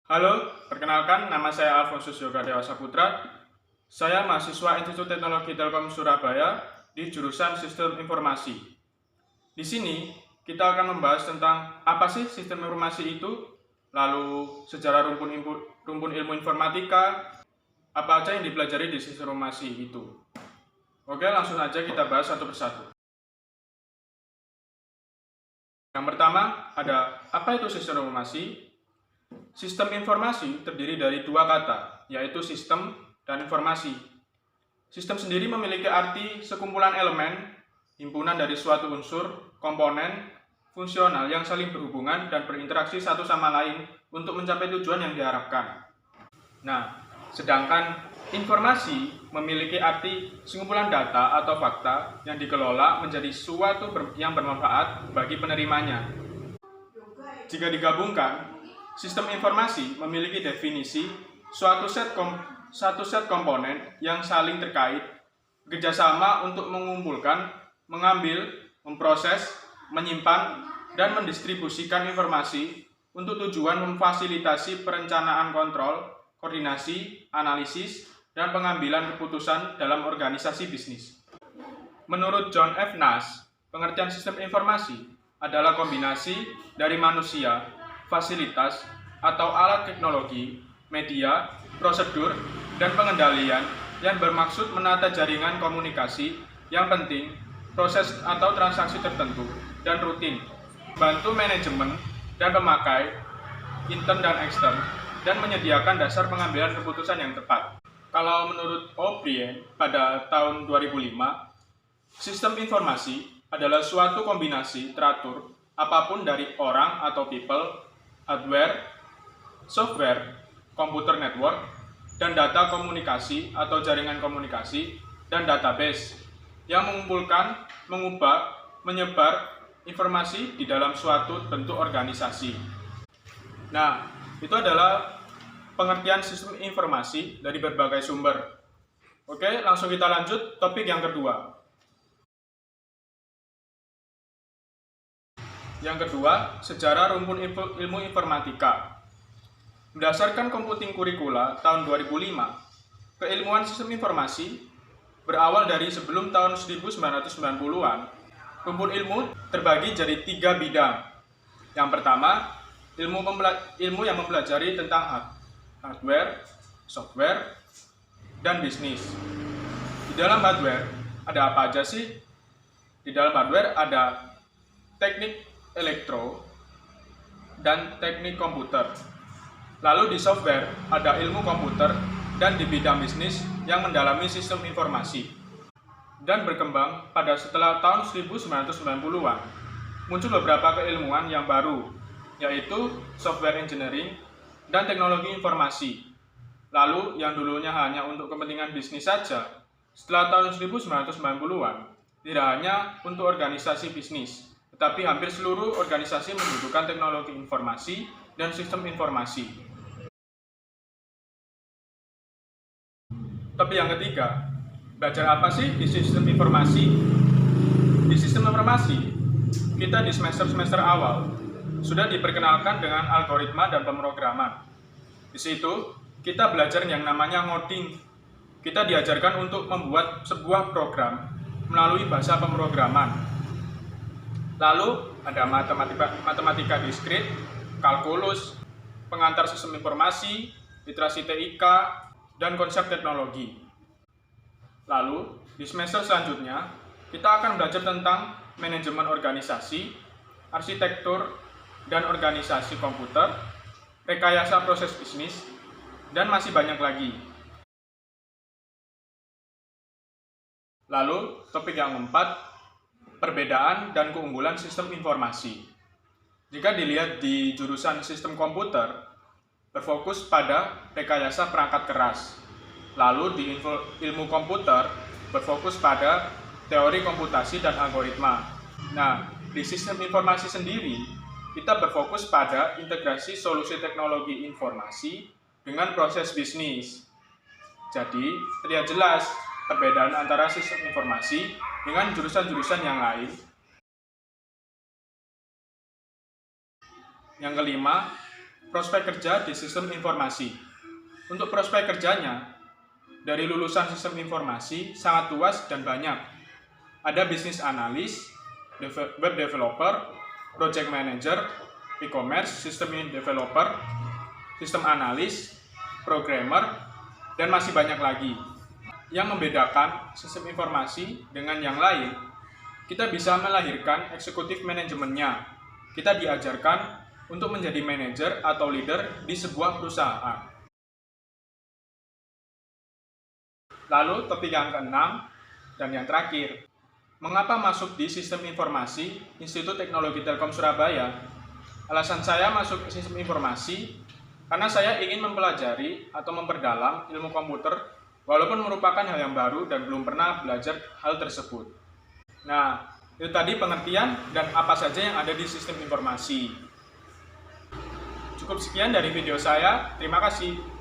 Halo, perkenalkan nama saya Alfonsus Yoga Dewasa Putra. Saya mahasiswa Institut Teknologi Telkom Surabaya di jurusan Sistem Informasi. Di sini kita akan membahas tentang apa sih sistem informasi itu, lalu sejarah rumpun ilmu informatika, apa aja yang dipelajari di sistem informasi itu. Oke, langsung aja kita bahas satu persatu. Yang pertama ada apa itu sistem informasi? Sistem informasi terdiri dari dua kata, yaitu sistem dan informasi. Sistem sendiri memiliki arti sekumpulan elemen, himpunan dari suatu unsur, komponen, fungsional yang saling berhubungan dan berinteraksi satu sama lain untuk mencapai tujuan yang diharapkan. Nah, sedangkan informasi memiliki arti sekumpulan data atau fakta yang dikelola menjadi suatu yang bermanfaat bagi penerimanya. Jika digabungkan, sistem informasi memiliki definisi suatu set komponen yang saling terkait, bekerjasama untuk mengumpulkan, mengambil, memproses, menyimpan, dan mendistribusikan informasi untuk tujuan memfasilitasi perencanaan kontrol, koordinasi, analisis, dan pengambilan keputusan dalam organisasi bisnis. Menurut John F. Nash, pengertian sistem informasi adalah kombinasi dari manusia, fasilitas, atau alat teknologi, media, prosedur, dan pengendalian yang bermaksud menata jaringan komunikasi yang penting, proses atau transaksi tertentu, dan rutin, bantu manajemen dan pemakai, intern dan ekstern, dan menyediakan dasar pengambilan keputusan yang tepat. Kalau menurut O'Brien pada tahun 2005, sistem informasi adalah suatu kombinasi teratur apapun dari orang atau people, hardware, software, komputer network, dan data komunikasi atau jaringan komunikasi, dan database yang mengumpulkan, mengubah, menyebar informasi di dalam suatu bentuk organisasi. Nah, itu adalah pengertian sistem informasi dari berbagai sumber. Oke, langsung kita lanjut topik yang kedua. Yang kedua, sejarah rumpun ilmu informatika. Berdasarkan Computing Curricula tahun 2005, keilmuan sistem informasi berawal dari sebelum tahun 1990-an. Rumpun ilmu terbagi jadi 3 bidang. Yang pertama, ilmu yang mempelajari tentang hardware, software, dan bisnis. Di dalam hardware, ada apa aja sih? Di dalam hardware ada teknik elektro, dan teknik komputer. Lalu di software ada ilmu komputer dan di bidang bisnis yang mendalami sistem informasi. Dan berkembang pada setelah tahun 1990-an, muncul beberapa keilmuan yang baru, yaitu software engineering dan teknologi informasi. Lalu yang dulunya hanya untuk kepentingan bisnis saja, setelah tahun 1990-an, tidak hanya untuk organisasi bisnis, tetapi hampir seluruh organisasi membutuhkan teknologi informasi dan sistem informasi. Tapi yang ketiga, belajar apa sih di sistem informasi? Di sistem informasi, kita di semester awal sudah diperkenalkan dengan algoritma dan pemrograman. Di situ, kita belajar yang namanya ngoding. Kita diajarkan untuk membuat sebuah program melalui bahasa pemrograman. Lalu ada matematika diskrit, kalkulus, pengantar sistem informasi, literasi TIK, dan konsep teknologi. Lalu di semester selanjutnya kita akan belajar tentang manajemen organisasi, arsitektur dan organisasi komputer, rekayasa proses bisnis, dan masih banyak lagi. Lalu topik yang keempat, perbedaan dan keunggulan sistem informasi. Jika dilihat di jurusan sistem komputer, berfokus pada rekayasa perangkat keras. Lalu di ilmu komputer, berfokus pada teori komputasi dan algoritma. Nah, di sistem informasi sendiri, kita berfokus pada integrasi solusi teknologi informasi dengan proses bisnis. Jadi, terlihat jelas perbedaan antara sistem informasi dengan jurusan-jurusan yang lain. Yang kelima, prospek kerja di sistem informasi. Untuk prospek kerjanya, dari lulusan sistem informasi sangat luas dan banyak. Ada bisnis analis, web developer, project manager, e-commerce, system developer, sistem analis, programmer, dan masih banyak lagi. Yang membedakan sistem informasi dengan yang lain, kita bisa melahirkan eksekutif manajemennya. Kita diajarkan untuk menjadi manajer atau leader di sebuah perusahaan. Lalu topik yang keenam dan yang terakhir, mengapa masuk di sistem informasi Institut Teknologi Telkom Surabaya? Alasan saya masuk ke sistem informasi karena saya ingin mempelajari atau memperdalam ilmu komputer walaupun merupakan hal yang baru dan belum pernah belajar hal tersebut. Nah, itu tadi pengertian dan apa saja yang ada di sistem informasi. Cukup sekian dari video saya, terima kasih.